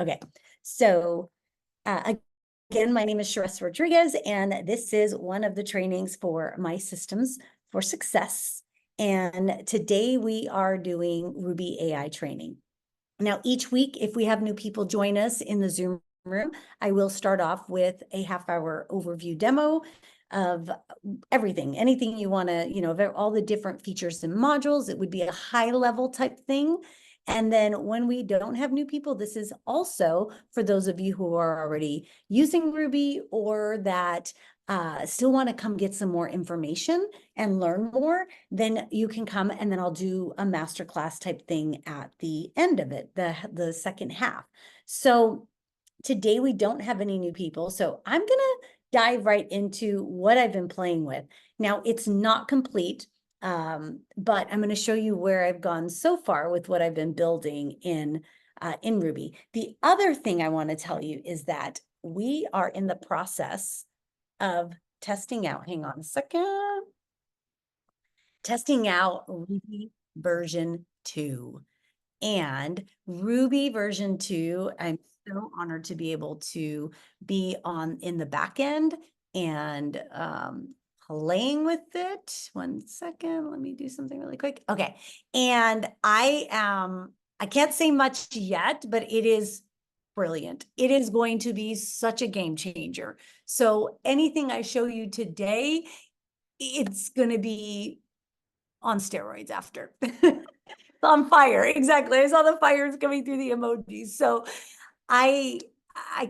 Okay, so again, my name is Sheressa Rodriguez, and this is one of the trainings for My Systems for Success. And today we are doing Rubi AI training. Now, each week, if we have new people join us in the Zoom room, I will start off with a half-hour overview demo of everything, anything you want to, all the different features and modules. It would be a high-level type thing. And then when we don't have new people, this is also for those of you who are already using Rubi or that still want to come get some more information and learn more, then you can come and then I'll do a masterclass type thing at the end of it, the second half. So today we don't have any new people, so I'm gonna dive right into what I've been playing with. Now, it's not complete, but I'm going to show you where I've gone so far with what I've been building in Rubi. The other thing I want to tell you is that we are in the process of testing out, hang on a second, testing out Rubi version 2. And Rubi version 2, I'm so honored to be able to be in the back end and playing with it. 1 second, let me do something really quick. Okay, and I can't say much yet, but it is brilliant. It is going to be such a game changer. So anything I show you today, it's going to be on steroids after. On fire, exactly. I saw the fires coming through the emojis. So I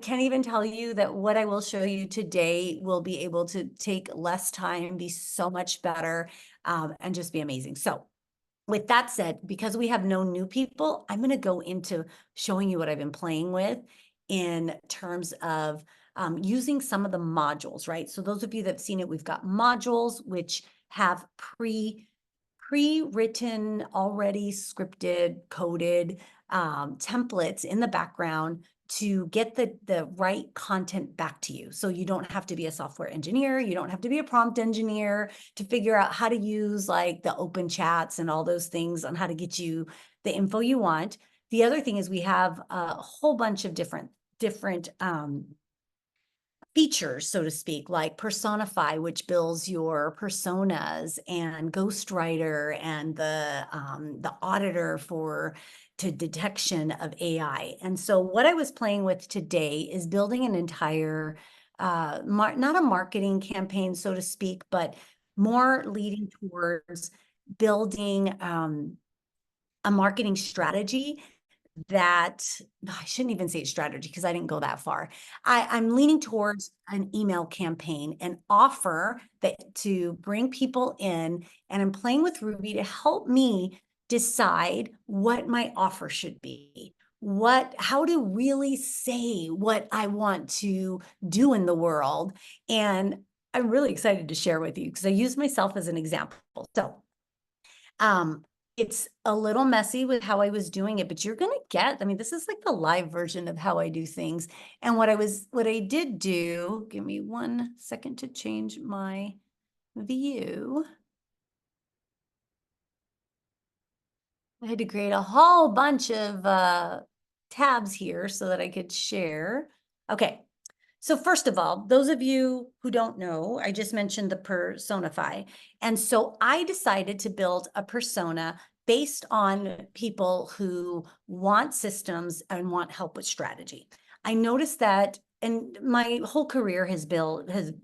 can't even tell you that what I will show you today will be able to take less time, be so much better, and just be amazing. So with that said, because we have no new people, I'm going to go into showing you what I've been playing with in terms of using some of the modules, right? So those of you that have seen it, we've got modules which have pre-written, already scripted, coded templates in the background to get the right content back to you. So you don't have to be a software engineer. You don't have to be a prompt engineer to figure out how to use like the open chats and all those things on how to get you the info you want. The other thing is we have a whole bunch of different features, so to speak, like Personify, which builds your personas, and Ghostwriter, and the auditor to detection of AI. And so what I was playing with today is building an entire, not a marketing campaign, so to speak, but more leading towards building a marketing strategy that I shouldn't even say strategy because I didn't go that far. I'm leaning towards an email campaign, an offer that to bring people in, and I'm playing with Rubi to help me decide what my offer should be, how to really say what I want to do in the world. And I'm really excited to share with you because I use myself as an example. So it's a little messy with how I was doing it, but you're going to get, I mean, this is like the live version of how I do things. And what I did do, give me 1 second to change my view. I had to create a whole bunch of tabs here so that I could share. Okay. So first of all, those of you who don't know, I just mentioned the Personify. And so I decided to build a persona based on people who want systems and want help with strategy. I noticed that, and my whole career has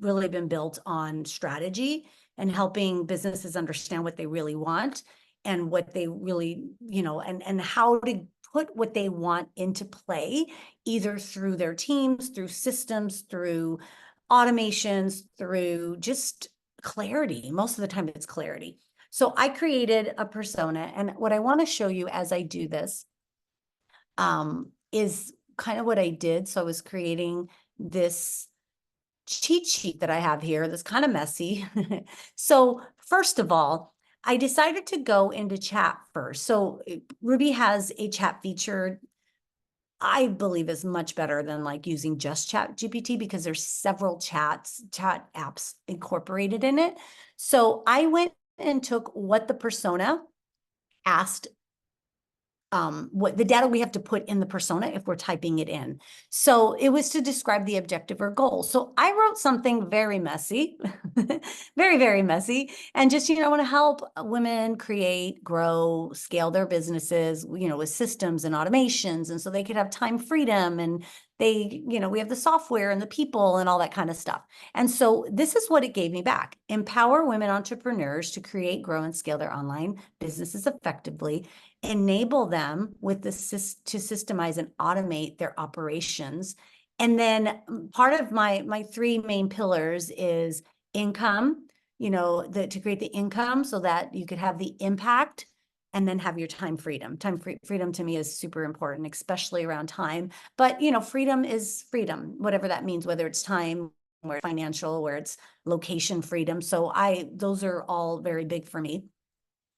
really been built on strategy and helping businesses understand what they really want and what they really, and how to put what they want into play, either through their teams, through systems, through automations, through just clarity. Most of the time it's clarity. So I created a persona, and what I want to show you as I do this is kind of what I did. So I was creating this cheat sheet that I have here that's kind of messy. So first of all, I decided to go into chat first. So Rubi has a chat feature I believe is much better than like using just Chat GPT because there's several chat apps incorporated in it. So I went and took what the persona asked what the data we have to put in the persona if we're typing it in. So it was to describe the objective or goal. So I wrote something very messy, very, very messy, and just, I want to help women create, grow, scale their businesses, with systems and automations. And so they could have time freedom, and we have the software and the people and all that kind of stuff. And so this is what it gave me back: empower women entrepreneurs to create, grow, and scale their online businesses effectively, enable them with to systemize and automate their operations. And then part of my three main pillars is income, to create the income so that you could have the impact and then have your time freedom. Freedom to me is super important, especially around time. But, freedom is freedom, whatever that means, whether it's time, or financial, where it's location freedom. So those are all very big for me.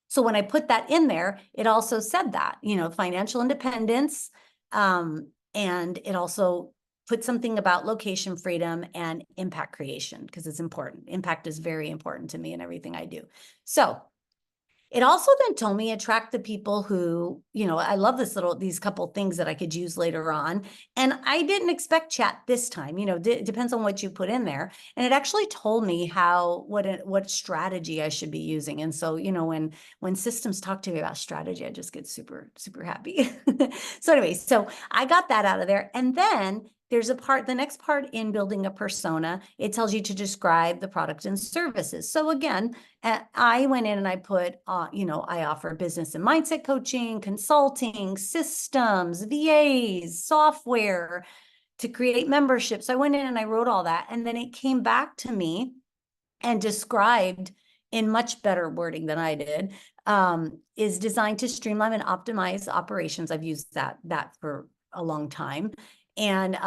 So when I put that in there, it also said that, financial independence, and it also put something about location freedom and impact creation, because it's important. Impact is very important to me in everything I do. So it also then told me attract the people who, I love these couple things that I could use later on. And I didn't expect chat this time, it depends on what you put in there. And it actually told me what strategy I should be using. And so, when systems talk to me about strategy, I just get super, super happy. So anyway, so I got that out of there. And then there's the next part in building a persona, it tells you to describe the product and services. So again, I went in and I put, I offer business and mindset coaching, consulting, systems, VAs, software to create memberships. So I went in and I wrote all that. And then it came back to me and described in much better wording than I did, is designed to streamline and optimize operations. I've used that for a long time. And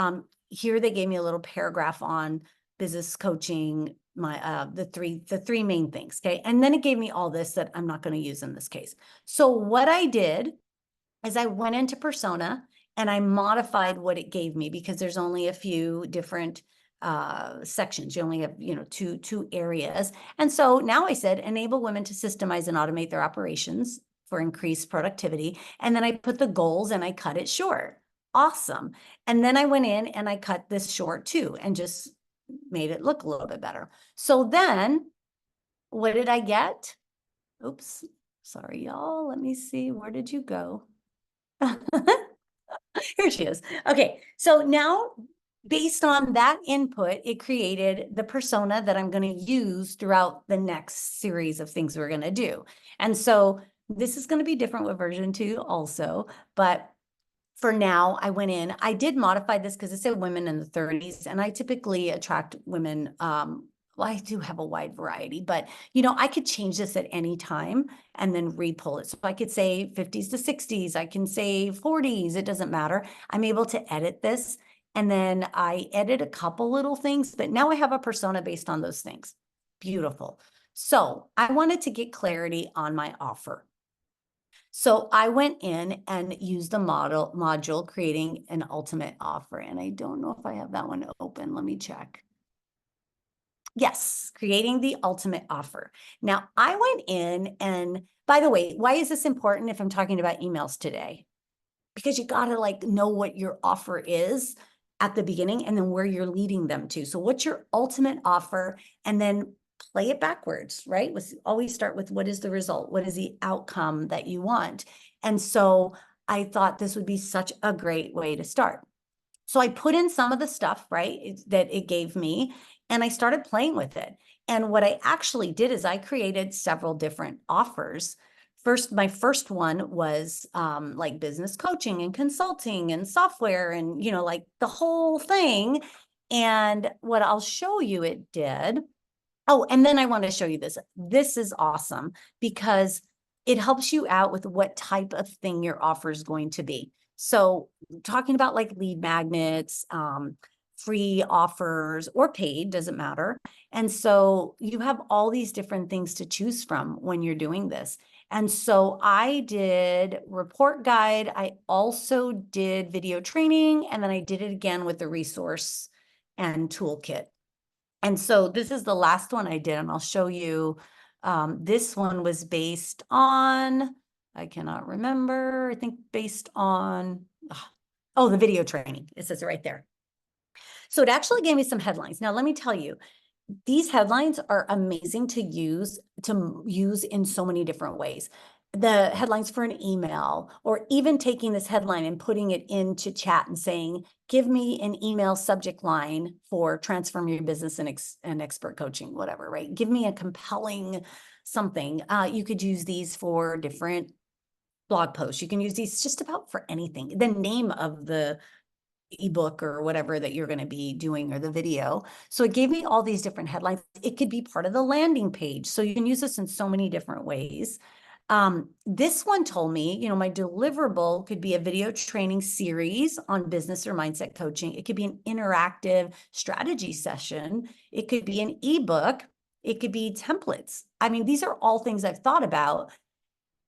here they gave me a little paragraph on business coaching, the three main things. Okay. And then it gave me all this that I'm not going to use in this case. So what I did is I went into persona and I modified what it gave me, because there's only a few different sections. You only have, two areas. And so now I said, enable women to systemize and automate their operations for increased productivity. And then I put the goals and I cut it short. Awesome. And then I went in and I cut this short too, and just made it look a little bit better. So then what did I get? Oops, sorry, y'all. Let me see. Where did you go? Here she is. Okay, so now based on that input, it created the persona that I'm going to use throughout the next series of things we're going to do. And so this is going to be different with version 2 also, but for now, I went in, I did modify this because it said women in the 30s, and I typically attract women. Well, I do have a wide variety, but I could change this at any time and then re-pull it. So I could say 50s to 60s, I can say 40s, it doesn't matter. I'm able to edit this. And then I edit a couple little things, but now I have a persona based on those things. Beautiful. So I wanted to get clarity on my offer. So I went in and used the module creating an ultimate offer. And I don't know if I have that one open. Let me check. Yes, creating the ultimate offer. Now I went in, and by the way, why is this important if I'm talking about emails today? Because you got to know what your offer is at the beginning and then where you're leading them to. So what's your ultimate offer? And then play it backwards, right? Always start with what is the result? What is the outcome that you want? And so I thought this would be such a great way to start. So I put in some of the stuff, right, that it gave me, and I started playing with it. And what I actually did is I created several different offers. My first one was like business coaching and consulting and software and, like the whole thing. And what I'll show you it did. Oh, and then I want to show you this. This is awesome because it helps you out with what type of thing your offer is going to be. So talking about like lead magnets, free offers or paid, doesn't matter. And so you have all these different things to choose from when you're doing this. And so I did report guide. I also did video training, and then I did it again with the resource and toolkit. And so this is the last one I did, and I'll show you. This one was based on I cannot remember. I think based on, oh, the video training. It says it right there. So it actually gave me some headlines. Now, let me tell you, these headlines are amazing to use in so many different ways. The headlines for an email, or even taking this headline and putting it into chat and saying, give me an email subject line for transform your business and expert coaching, whatever, right? Give me a compelling something. You could use these for different blog posts. You can use these just about for anything. The name of the ebook or whatever that you're going to be doing, or the video. So it gave me all these different headlines. It could be part of the landing page. So you can use this in so many different ways. This one told me, my deliverable could be a video training series on business or mindset coaching. It could be an interactive strategy session. It could be an ebook. It could be templates. I mean, these are all things I've thought about.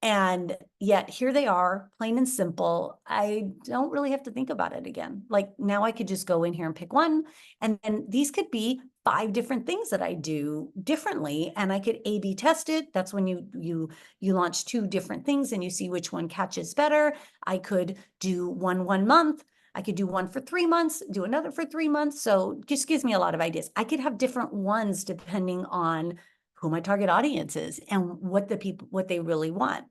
And yet here they are, plain and simple. I don't really have to think about it again. Like, now I could just go in here and pick one. And then these could be 5 different things that I do differently. And I could A/B test it. That's when you launch 2 different things and you see which one catches better. I could do one month. I could do one for 3 months, do another for 3 months. So it just gives me a lot of ideas. I could have different ones depending on who my target audience is and what they really want.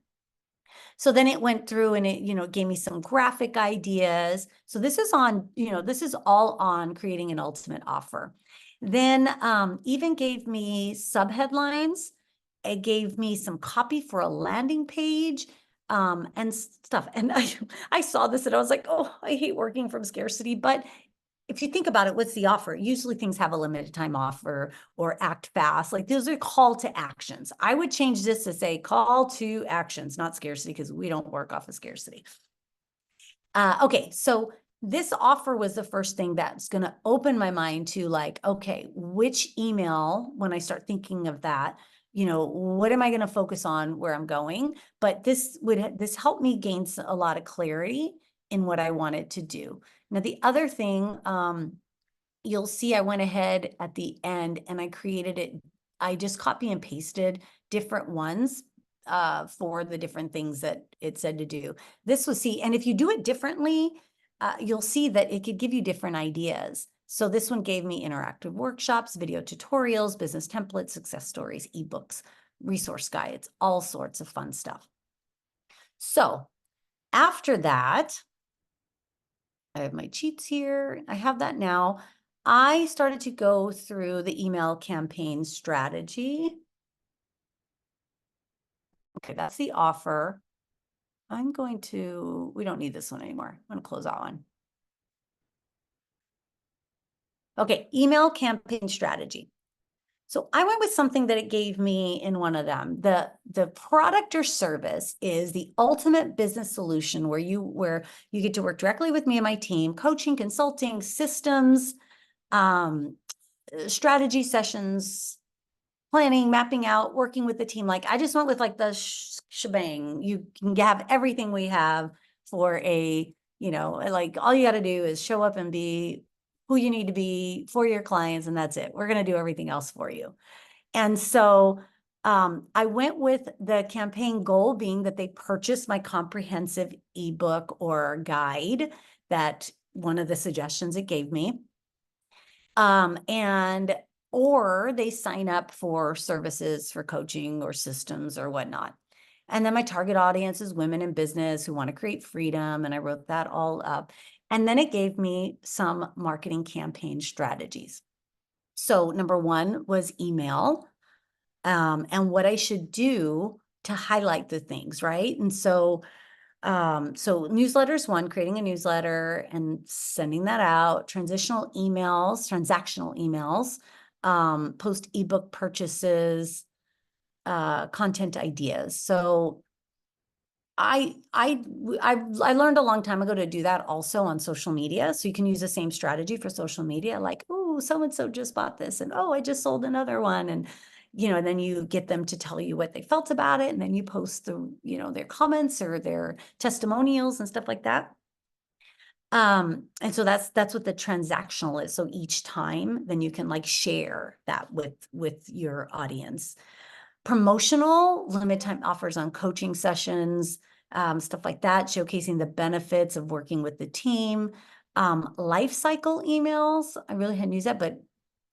So then it went through and it gave me some graphic ideas. So this is on, this is all on creating an ultimate offer. Then even gave me subheadlines. It gave me some copy for a landing page and stuff. And I saw this and I was like, oh, I hate working from scarcity. But if you think about it, what's the offer? Usually things have a limited time offer or act fast. Like, those are call to actions. I would change this to say call to actions, not scarcity, because we don't work off of scarcity. Okay, so this offer was the first thing that's going to open my mind to, like, okay, which email, when I start thinking of that, what am I going to focus on where I'm going? But this helped me gain a lot of clarity in what I wanted to do. Now, the other thing, you'll see I went ahead at the end and I created it. I just copy and pasted different ones for the different things that it said to do. This was, and if you do it differently, you'll see that it could give you different ideas. So this one gave me interactive workshops, video tutorials, business templates, success stories, ebooks, resource guides, all sorts of fun stuff. So after that, I have my cheats here. I have that now. I started to go through the email campaign strategy. Okay, that's the offer. We don't need this one anymore. I'm going to close that one. Okay, email campaign strategy. So I went with something that it gave me in one of them. The product or service is the ultimate business solution where you get to work directly with me and my team, coaching, consulting, systems, strategy sessions, planning, mapping out, working with the team. Like, I just went with like the shebang. You can have everything we have for like, all you got to do is show up and be who you need to be for your clients, and that's it. We're going to do everything else for you. And so I went with the campaign goal being that they purchase my comprehensive ebook or guide, that one of the suggestions it gave me. Or they sign up for services for coaching or systems or whatnot. And then my target audience is women in business who want to create freedom. And I wrote that all up. And then it gave me some marketing campaign strategies. So number 1 was email, and what I should do to highlight the things, right? And so newsletters 1, creating a newsletter and sending that out, transactional emails, post ebook purchases, content ideas. So I learned a long time ago to do that also on social media. So you can use the same strategy for social media, like, oh, so-and-so just bought this, and oh, I just sold another one. And and then you get them to tell you what they felt about it. And then you post their comments or their testimonials and stuff like that. And so that's what the transactional is. So each time, then you can like share that with your audience. promotional limited time offers on coaching sessions, stuff like that, showcasing the benefits of working with the team. Life cycle emails, I really hadn't used that, but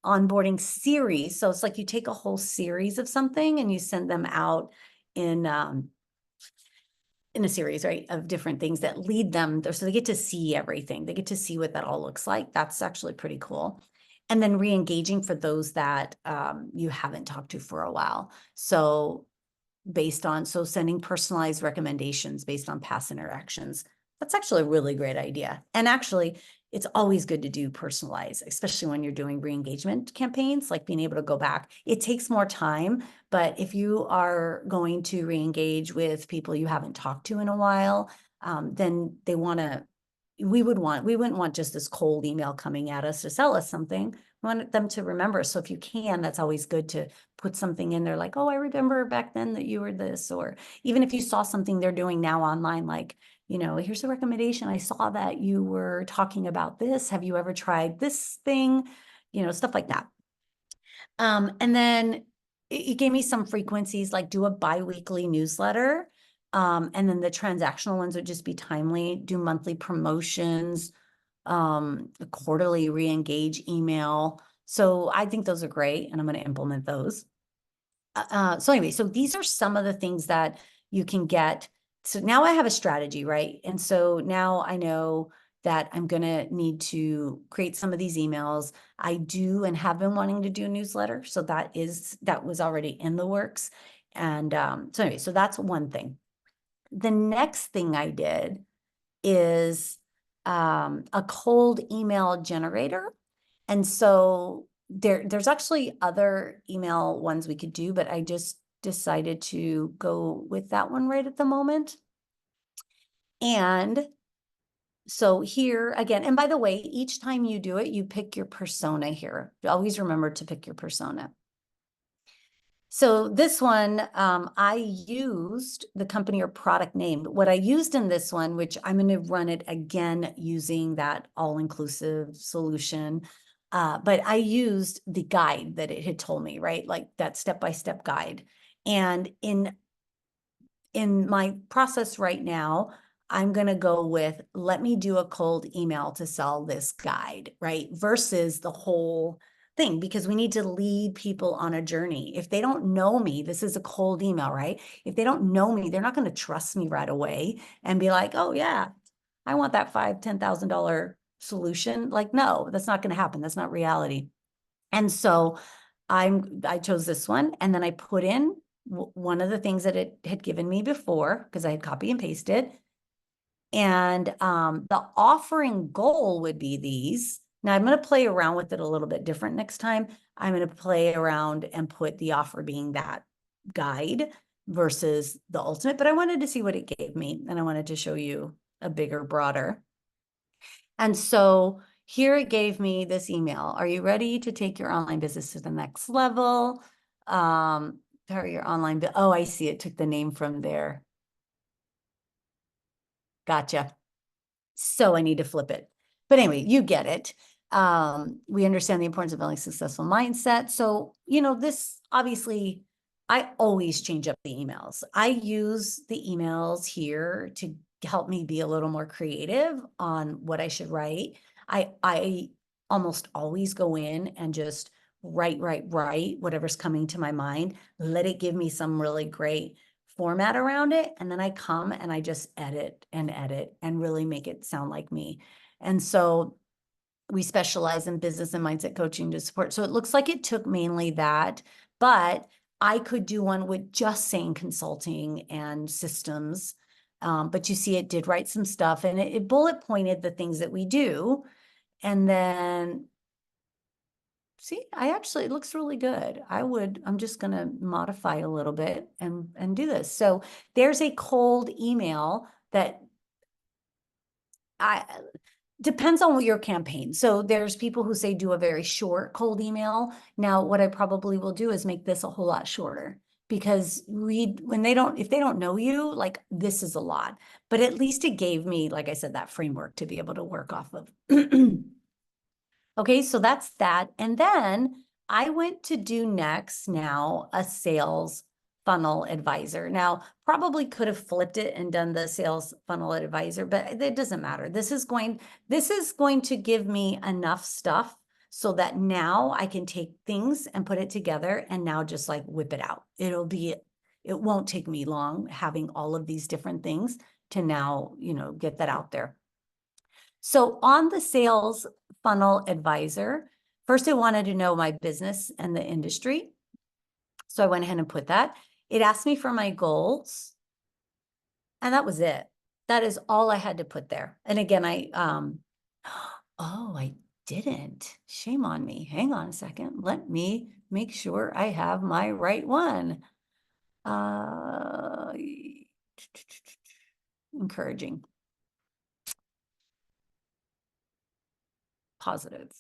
onboarding series. So it's like you take a whole series of something and you send them out in a series, right, of different things that lead them there. So they get to see everything. They get to see what that all looks like. That's actually pretty cool. And then re-engaging for those that you haven't talked to for a while. So sending personalized recommendations based on past interactions. That's actually a really great idea. And actually, it's always good to do personalized, especially when you're doing re-engagement campaigns, like being able to go back. It takes more time, but if you are going to re-engage with people you haven't talked to in a while, then we wouldn't want just this cold email coming at us to sell us something. We want them to remember. So if you can, that's always good to put something in there like, oh, I remember back then that you were this, or even if you saw something they're doing now online, like, here's a recommendation. I saw that you were talking about this. Have you ever tried this thing? Stuff like that. And then it gave me some frequencies, like do a bi-weekly newsletter. And then the transactional ones would just be timely, do monthly promotions, a quarterly re-engage email. So I think those are great, and I'm going to implement those. So anyway, so these are some of the things that you can get. So now I have a strategy, right? And so now I know that I'm going to need to create some of these emails. I do and have been wanting to do a newsletter. So that was already in the works. And so anyway, so that's one thing. The next thing I did is a cold email generator. And so there's actually other email ones we could do, but I just decided to go with that one right at the moment. And so here again, and by the way, each time you do it, you pick your persona here. Always remember to pick your persona. So this one, I used the company or product name. What I used in this one, which I'm going to run it again using that all-inclusive solution, but I used the guide that it had told me, right? Like that step-by-step guide. And in my process right now, I'm going to go with, let me do a cold email to sell this guide, right? Versus the whole thing, because we need to lead people on a journey. If they don't know me, this is a cold email, right? If they don't know me, they're not going to trust me right away and be like, oh yeah, I want that $5,000-$10,000 solution. Like, no, that's not going to happen. That's not reality. And so I chose this one, and then I put in one of the things that it had given me before, because I had copy and pasted. And the offering goal would be these. Now I'm going to play around with it a little bit different next time. I'm going to play around and put the offer being that guide versus the ultimate, but I wanted to see what it gave me, and I wanted to show you a bigger, broader. And so here it gave me this email. Are you ready to take your online business to the next level? Power your online, oh, I see. It took the name from there. Gotcha. So I need to flip it. But anyway, you get it. We understand the importance of building a successful mindset. So, this obviously, I always change up the emails. I use the emails here to help me be a little more creative on what I should write. I almost always go in and just write whatever's coming to my mind, let it give me some really great format around it. And then I come and I just edit and really make it sound like me. And so we specialize in business and mindset coaching to support. So it looks like it took mainly that, but I could do one with just saying consulting and systems. But you see, it did write some stuff, and it bullet pointed the things that we do. And then see, it looks really good. I'm just going to modify a little bit and do this. So there's a cold email that depends on what your campaign. So there's people who say do a very short cold email. Now, what I probably will do is make this a whole lot shorter, because if they don't know you, like, this is a lot, but at least it gave me, like I said, that framework to be able to work off of. Okay, so that's that. And then I went to do next now a sales funnel advisor. Now, probably could have flipped it and done the sales funnel advisor, but it doesn't matter. This is going to give me enough stuff so that now I can take things and put it together and now just like whip it out. It won't take me long having all of these different things to now, get that out there. So on the sales funnel advisor, first I wanted to know my business and the industry. So I went ahead and put that. It asked me for my goals. And that was it. That is all I had to put there. And again, oh, I didn't. Shame on me. Hang on a second. Let me make sure I have my right one. Encouraging. Positive.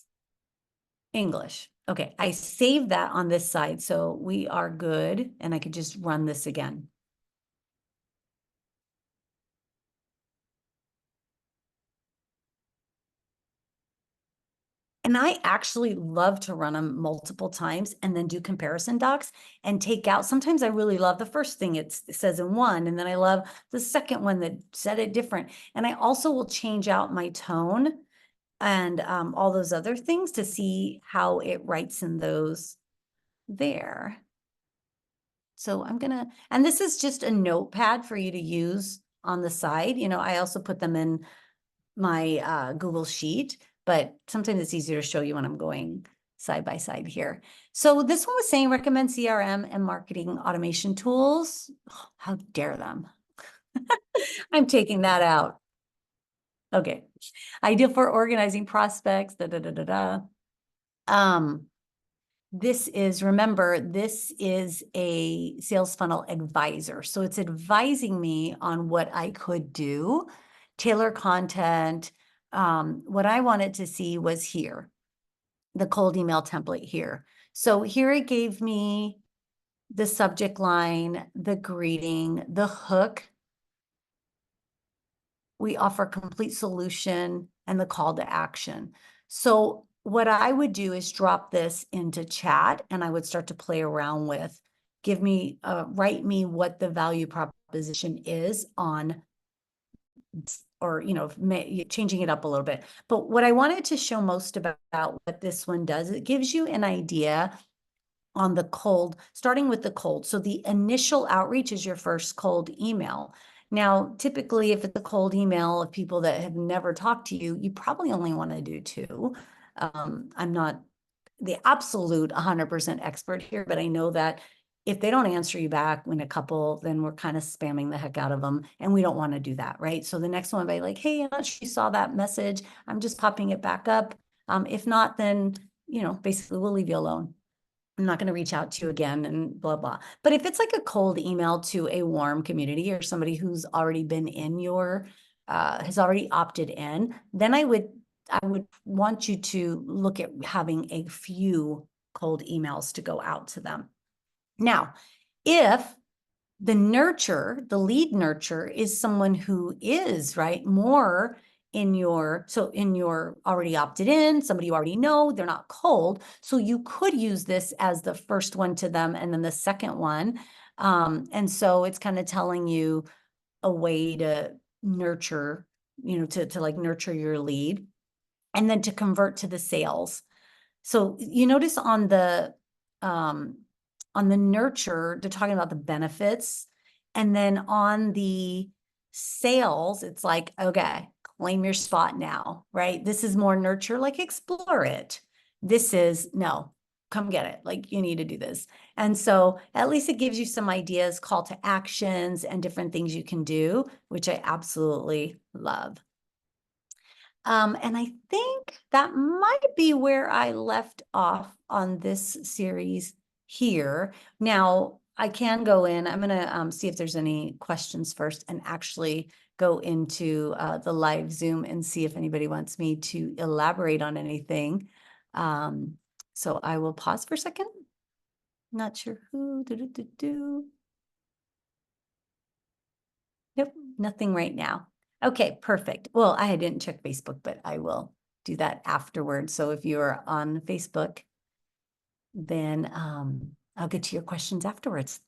English. Okay, I saved that on this side, so we are good, and I could just run this again. And I actually love to run them multiple times and then do comparison docs and take out. Sometimes I really love the first thing it says in one, and then I love the second one that said it different. And I also will change out my tone and all those other things to see how it writes in those there. So I'm gonna, and this is just a notepad for you to use on the side. I also put them in my Google Sheet, but sometimes it's easier to show you when I'm going side by side here. So this one was saying recommend CRM and marketing automation tools. Oh, how dare them? I'm taking that out. Okay. Ideal for organizing prospects, remember, this is a sales funnel advisor. So it's advising me on what I could do, tailor content. What I wanted to see was here, the cold email template here. So here it gave me the subject line, the greeting, the hook. We offer complete solution and the call to action. So what I would do is drop this into chat and I would start to play around with, write me what the value proposition is on, or, changing it up a little bit. But what I wanted to show most about what this one does, it gives you an idea on the cold, starting with the cold. So the initial outreach is your first cold email. Now, typically, if it's a cold email of people that have never talked to you, you probably only want to do two. I'm not the absolute 100% expert here, but I know that if they don't answer you back in a couple, then we're kind of spamming the heck out of them. And we don't want to do that, right? So the next one, be like, hey, I'm not sure you saw that message. I'm just popping it back up. If not, then, basically we'll leave you alone. I'm not going to reach out to you again and blah, blah. But if it's like a cold email to a warm community or somebody who's already been in has already opted in, then I would want you to look at having a few cold emails to go out to them. Now, if the lead nurture is someone who is more in your already opted in, somebody you already know, they're not cold. So you could use this as the first one to them and then the second one. And so it's kind of telling you a way to nurture, to like nurture your lead and then to convert to the sales. So you notice on the nurture, they're talking about the benefits. And then on the sales, it's like, okay, claim your spot now, right? This is more nurture, like explore it. This is no, come get it. Like you need to do this. And so at least it gives you some ideas, call to actions and different things you can do, which I absolutely love. And I think that might be where I left off on this series here. Now, I can go in, I'm going to see if there's any questions first and actually go into the live Zoom and see if anybody wants me to elaborate on anything. So I will pause for a second. Not sure who. Nope, nothing right now. Okay, perfect. Well, I didn't check Facebook, but I will do that afterwards. So if you're on Facebook, then I'll get to your questions afterwards.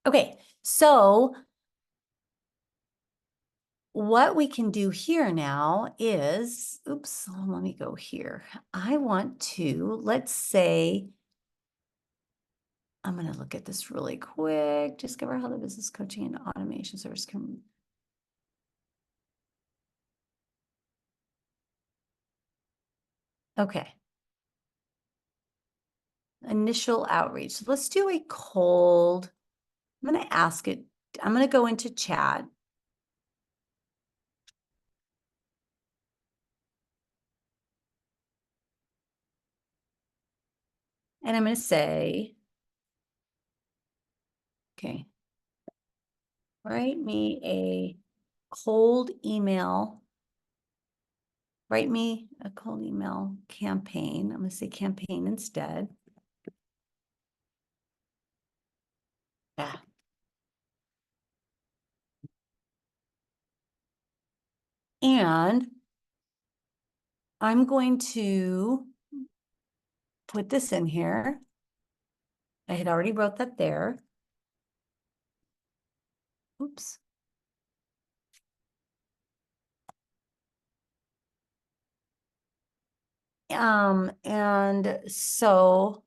Okay, so what we can do here now is, oops, let me go here. I want to, let's say, I'm going to look at this really quick. Discover how the business coaching and automation service can. Okay. Initial outreach. So let's do a cold. I'm going to ask it. I'm going to go into chat. And I'm going to say, okay, write me a cold email. Write me a cold email campaign. I'm going to say campaign instead. Yeah. And I'm going to put this in here. I had already wrote that there. Oops. And so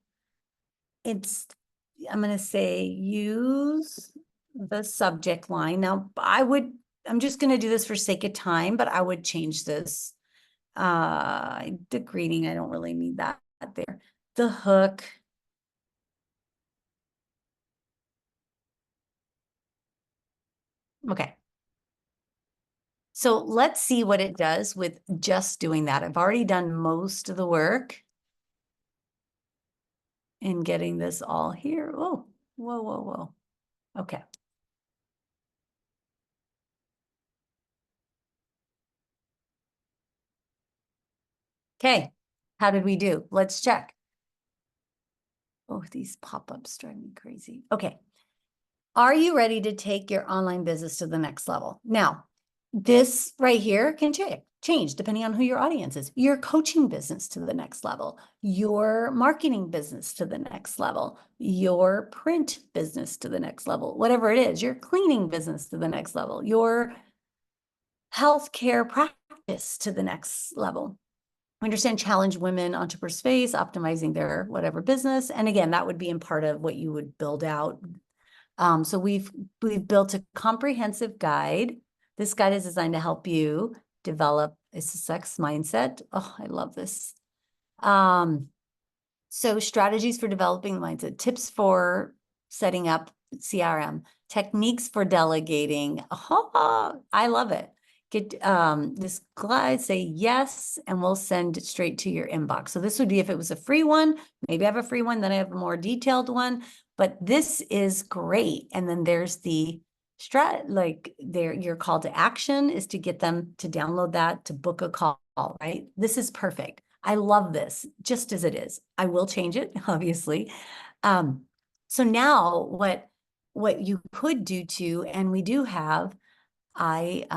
I'm going to say use the subject line. Now I'm just going to do this for sake of time, but I would change this. The greeting, I don't really need that there. The hook. Okay. So let's see what it does with just doing that. I've already done most of the work in getting this all here. Oh, whoa, whoa, whoa. Okay. Okay. How did we do? Let's check. Oh, these pop-ups drive me crazy. Okay. Are you ready to take your online business to the next level? Now, this right here can change depending on who your audience is. Your coaching business to the next level, your marketing business to the next level, your print business to the next level, whatever it is, your cleaning business to the next level, your healthcare practice to the next level. Understand challenge women entrepreneurs face, optimizing their whatever business. And again, that would be in part of what you would build out. So we've built a comprehensive guide. This guide is designed to help you develop a success mindset. Oh, I love this. So strategies for developing mindset, tips for setting up CRM, techniques for delegating. Oh, I love it. Get this glide, say yes, and we''t send it straight to your inbox. So this would be if it was a free one. Maybe I have a free one, then I have a more detailed one. But this is great. And then there's the your call to action is to get them to download that, to book a call, right? This is perfect. I love this just as it is. I will change it, obviously. So now what you could do too, and we do have, right,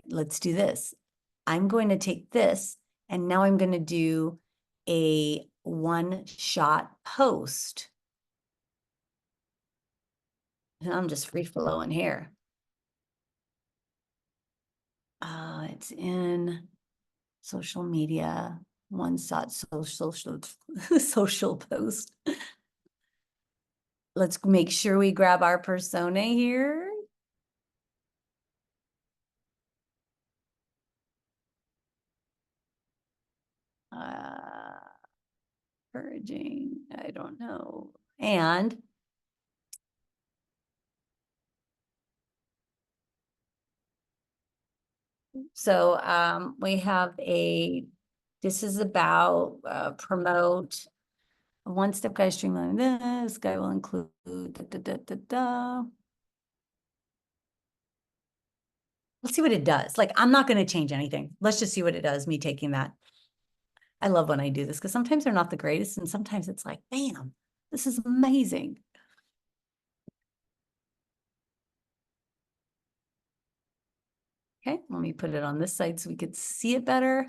let's do this. I'm going to take this and now I'm going to do a one-shot post. And I'm just free flowing here. It's in social media, one-shot social post. Let's make sure we grab our persona here. Encouraging, I don't know. And so we have this is about promote a one-step guide streamline. This guy will include Let's see what it does. Like, I'm not going to change anything. Let's just see what it does, me taking that. I love when I do this because sometimes they're not the greatest and sometimes it's like, bam, this is amazing. Okay, let me put it on this side so we could see it better.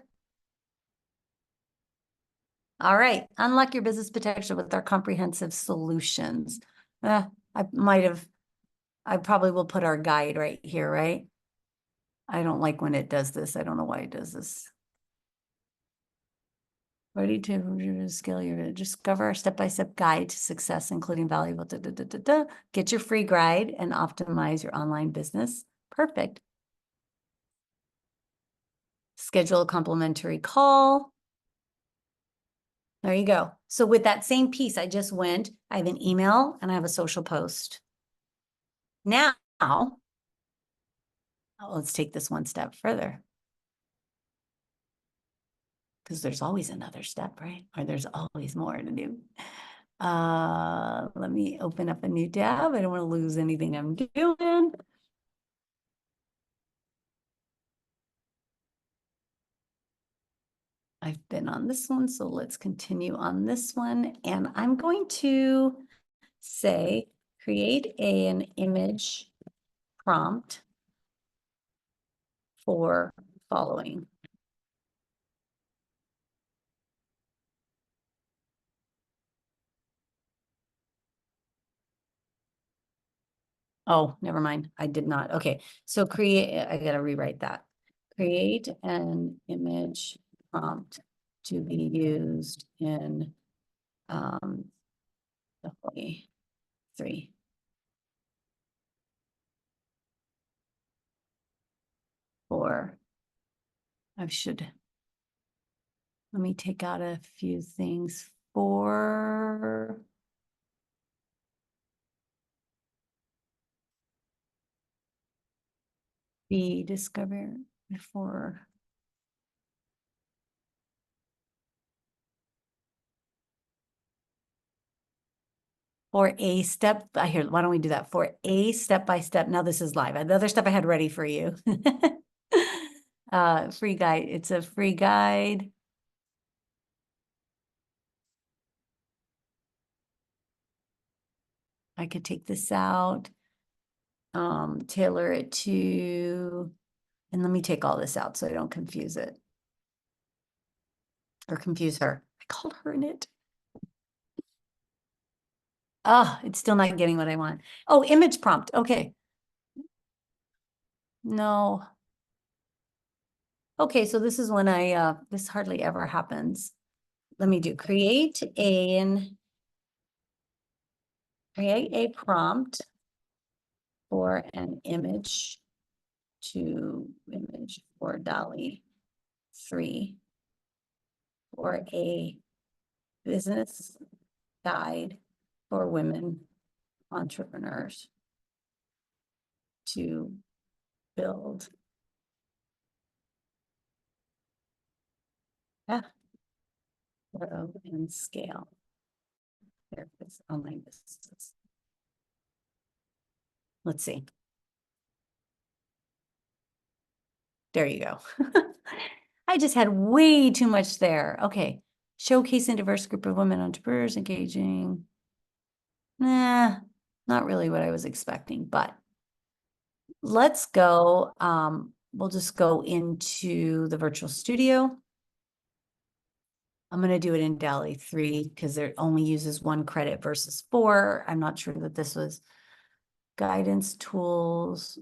All right, unlock your business potential with our comprehensive solutions. I I probably will put our guide right here, right? I don't like when it does this. I don't know why it does this. Ready to scale your discover our step-by-step guide to success, including valuable Get your free guide and optimize your online business. Perfect. Schedule a complimentary call. There you go. So with that same piece, I have an email and I have a social post. Now, let's take this one step further. Because there's always another step, right? Or there's always more to do. Let me open up a new tab. I don't want to lose anything I'm doing. I've been on this one, so let's continue on this one. And I'm going to say, create an image prompt for following. Oh, never mind. I did not. Okay, so I gotta rewrite that. Create an image prompt to be used in the 3. Or let me take out a few things for be discovered for a step. Why don't we do that for a step-by-step? Now this is live. The other step I had ready for you. Free guide. It's a free guide. I could take this out, tailor it to, and let me take all this out so I don't confuse it or confuse her. I called her in it. Oh, it's still not getting what I want. Oh, image prompt. Okay. No. Okay, so this is when this hardly ever happens. Let me do create a prompt for an image for DALL-E 3 for a business guide for women entrepreneurs to build grow and scale their online businesses. Let's see. There you go. I just had way too much there. Okay. Showcasing a diverse group of women entrepreneurs engaging. Nah, not really what I was expecting, but let's go. We'll just go into the virtual studio. I'm going to do it in DALL-E 3 because it only uses 1 credit versus 4. I'm not sure that this was guidance tools.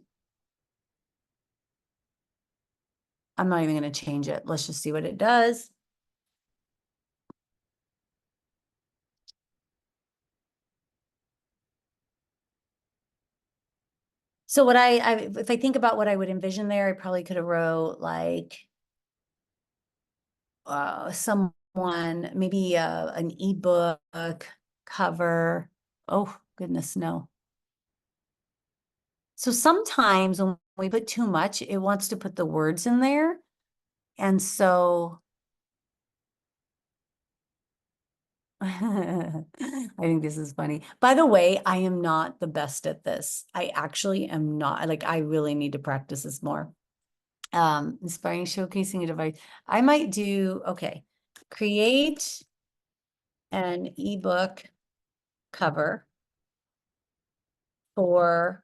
I'm not even going to change it. Let's just see what it does. So what if I think about what I would envision there, I probably could have wrote like someone, maybe an ebook cover. Oh, goodness, no. So sometimes when we put too much, it wants to put the words in there. And so I think this is funny. By the way, I am not the best at this. I actually am not. Like, I really need to practice this more. Inspiring showcasing a device. I might do, okay, create an ebook cover for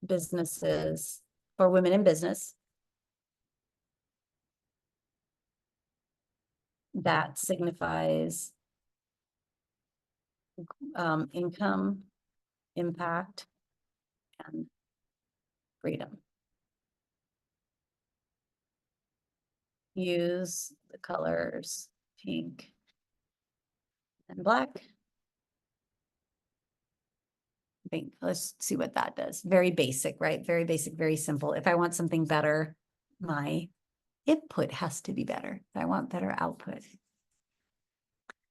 businesses, for women in business that signifies income, impact, and freedom. Use the colors pink and black. Pink. Let's see what that does. Very basic, right? Very basic, very simple. If I want something better, my input has to be better. If I want better output.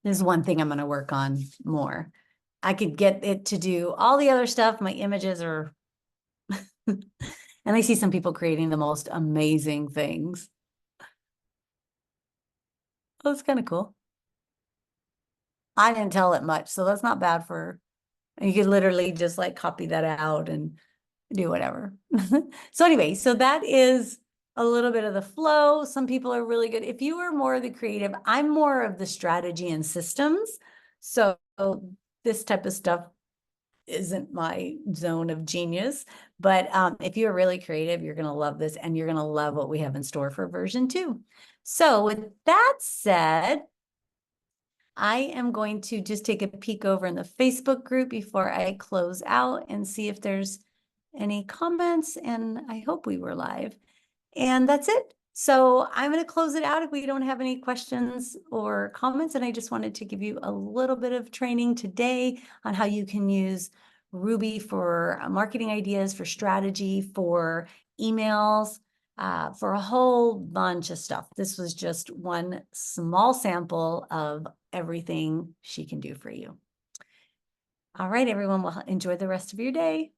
This is one thing I'm going to work on more. I could get it to do all the other stuff. My images are, and I see some people creating the most amazing things. Oh, that's kind of cool. I didn't tell it much, so that's not bad for, you could literally just like copy that out and do whatever. So anyway, so that is a little bit of the flow. Some people are really good. If you are more of the creative, I'm more of the strategy and systems. So this type of stuff isn't my zone of genius. But if you're really creative, you're going to love this, and you're going to love what we have in store for version 2. So with that said, I am going to just take a peek over in the Facebook group before I close out and see if there's any comments, and I hope we were live. And that's it. So I'm going to close it out if we don't have any questions or comments. And I just wanted to give you a little bit of training today on how you can use Ruby for marketing ideas, for strategy, for emails, for a whole bunch of stuff. This was just one small sample of everything she can do for you. All right, everyone, well, enjoy the rest of your day.